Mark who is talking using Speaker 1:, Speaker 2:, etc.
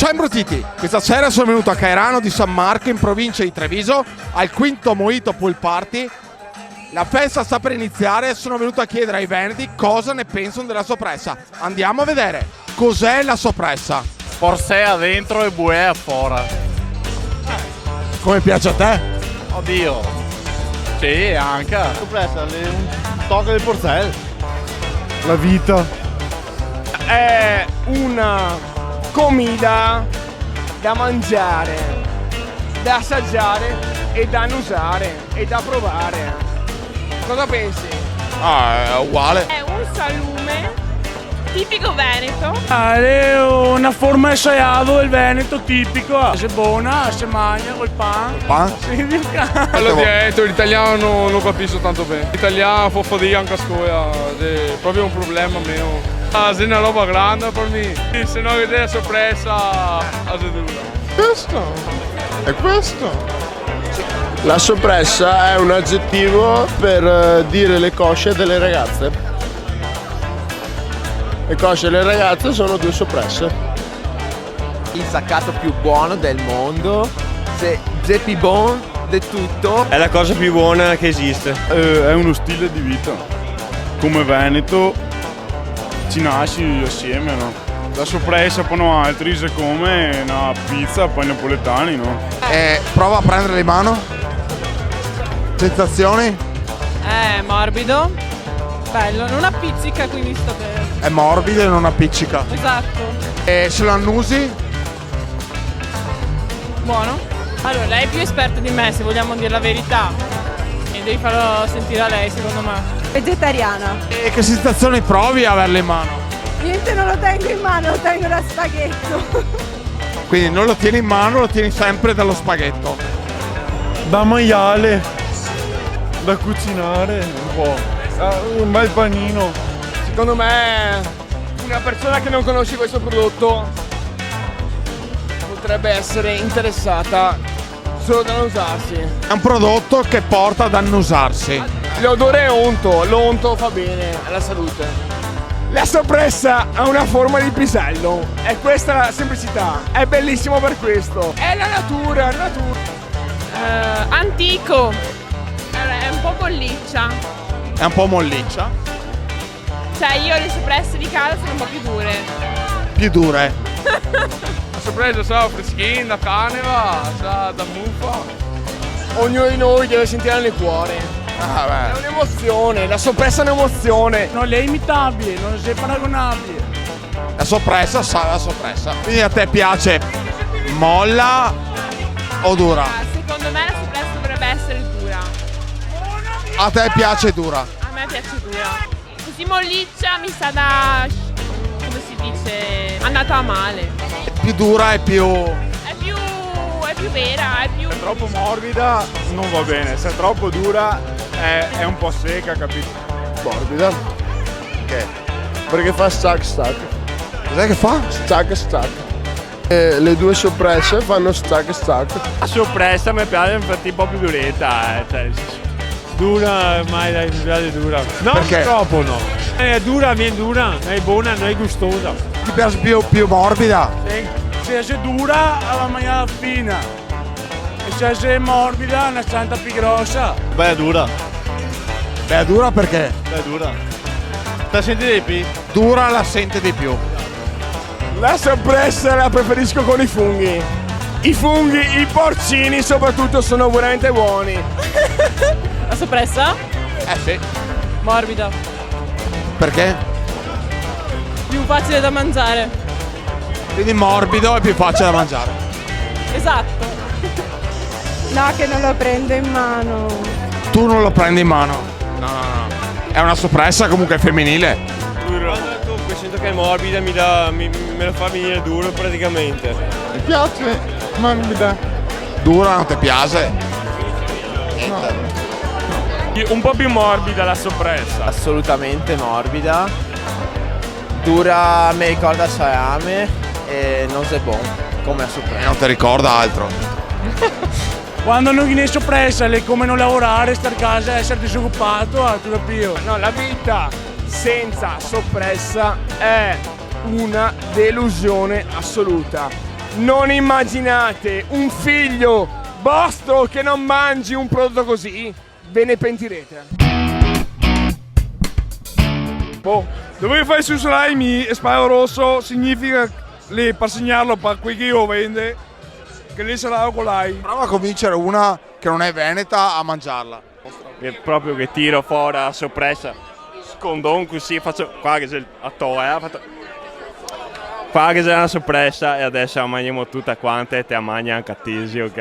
Speaker 1: Ciao imbruttiti! Questa sera sono venuto a Cairano di San Marco in provincia di Treviso al quinto Mojito Pool Party. La festa sta per iniziare e sono venuto a chiedere ai veneti cosa ne pensano della soppressa. Andiamo a vedere cos'è la soppressa.
Speaker 2: Porsea dentro e Buea fuori.
Speaker 1: Come piace a te?
Speaker 2: Oddio. Sì, anche.
Speaker 3: Soppressa, un tocco del Porcel. La vita.
Speaker 4: È una comida da mangiare, da assaggiare e da annusare e da provare. Cosa pensi?
Speaker 1: È uguale.
Speaker 5: È un salume tipico veneto.
Speaker 6: È una forma ensaiata del Veneto tipico. Se buona, se mangia col pan.
Speaker 1: Pan?
Speaker 6: Sì,
Speaker 7: Quello dietro, l'italiano non capisco tanto bene. L'italiano può dire anche a scuola, è proprio un problema mio. Se è una roba grande per me, se no vedere sorpresa a sedura.
Speaker 3: Questo? È questo? La soppressa è un aggettivo per dire le cosce delle ragazze. Le cosce delle ragazze sono due soppresse.
Speaker 8: Il saccato più buono del mondo, c'est Geppi Bon di tutto.
Speaker 9: È la cosa più buona che esiste.
Speaker 10: È uno stile di vita. Come Veneto ci nasci assieme, no? La soppressa poi altri se come una pizza, poi napoletani, no?
Speaker 1: Prova a prendere in mano. Sensazioni?
Speaker 5: È morbido, bello, non appiccica, quindi sta bene.
Speaker 1: È morbido e non appiccica.
Speaker 5: Esatto,
Speaker 1: E se lo annusi?
Speaker 5: buono. Allora, lei è più esperta di me, se vogliamo dire la verità. E devi farlo sentire a lei, secondo me.
Speaker 11: Vegetariana.
Speaker 1: E che sensazioni provi a averlo in mano?
Speaker 11: Niente, non lo tengo in mano, lo tengo da spaghetto.
Speaker 1: Quindi non lo tieni in mano, lo tieni sempre dallo spaghetto.
Speaker 10: Da maiale, da cucinare un po'. Un bel panino.
Speaker 4: Secondo me una persona che non conosce questo prodotto potrebbe essere interessata solo da usarsi.
Speaker 1: È un prodotto che porta ad annusarsi.
Speaker 4: L'odore è unto, l'unto fa bene alla salute. La soppressa ha una forma di pisello, è questa la semplicità, è bellissimo per questo. È la natura,
Speaker 5: Antico. Allora, è un po' bolliccia.
Speaker 1: È un po' molliccia.
Speaker 5: Cioè, io le soppresse di casa sono un po' più dure.
Speaker 1: Più dure.
Speaker 7: La sorpresa sa freschina, caneva, sa da muffa.
Speaker 4: Ognuno di noi deve sentire nel cuore. È un'emozione, la soppressa è un'emozione.
Speaker 6: Non è imitabile, non è paragonabile.
Speaker 1: La soppressa sa la soppressa. Quindi a te piace molla o dura?
Speaker 5: Secondo me la soppressa dovrebbe essere dura.
Speaker 1: A te piace dura?
Speaker 5: A me piace dura. Così molliccia mi sa da, come si dice, andata a male.
Speaker 1: Più dura e più...
Speaker 5: È più vera, è più...
Speaker 10: Se è troppo morbida non va bene, se è troppo dura è un po' secca, capito?
Speaker 3: Morbida.
Speaker 1: Che?
Speaker 3: Perché fa stack stack.
Speaker 1: Cos'è che fa?
Speaker 3: Stack stack. E le due soppresse fanno stack stack.
Speaker 9: La soppressa mi piace infatti un po' più duretta. Dura, mai mi piace dura. No,
Speaker 1: Perché?
Speaker 9: troppo no. È dura, viene dura, è buona, non è gustosa.
Speaker 1: Ti piace più morbida?
Speaker 6: Se è dura, la mangiare fina. E se è morbida, una santa più grossa.
Speaker 3: Beh, è dura.
Speaker 1: Beh, è dura perché?
Speaker 3: È dura. Te senti dei pi?
Speaker 1: Dura la sente di più.
Speaker 4: La soppressa la preferisco con i funghi. I funghi, i porcini soprattutto sono veramente buoni.
Speaker 5: La soppressa?
Speaker 1: Sì.
Speaker 5: Morbida.
Speaker 1: Perché?
Speaker 5: Più facile da mangiare.
Speaker 1: Quindi morbido e più facile da mangiare.
Speaker 5: Esatto.
Speaker 11: No, che non lo prendo in mano.
Speaker 1: Tu non lo prendi in mano. No. È una soppressa comunque femminile.
Speaker 9: Comunque sento che è morbida, me lo fa venire duro praticamente.
Speaker 3: Mi piace morbida.
Speaker 1: Dura non ti piace?
Speaker 2: Un po' più morbida la soppressa.
Speaker 8: Assolutamente morbida. Dura, mi ricorda salame e non è buono come la
Speaker 1: E
Speaker 8: soppressa.
Speaker 1: non ti ricorda altro.
Speaker 6: Quando non viene soppressa, è come non lavorare, star a casa, essere disoccupato, tu capisci?
Speaker 4: No, la vita senza soppressa è una delusione assoluta. Non immaginate un figlio vostro che non mangi un prodotto così? Ve ne pentirete.
Speaker 6: Boh, dove fai su salami e sparo rosso significa lì per segnarlo per qui che io vende, che lì sarà con l'hai.
Speaker 1: Prova a convincere una che non è veneta a mangiarla.
Speaker 9: È proprio che tiro fuori la sorpresa. Scondon così faccio qua che c'è il attore, qua che c'è una sorpresa e adesso la mangiamo tutta quanta e te la mangia anche a Tisio.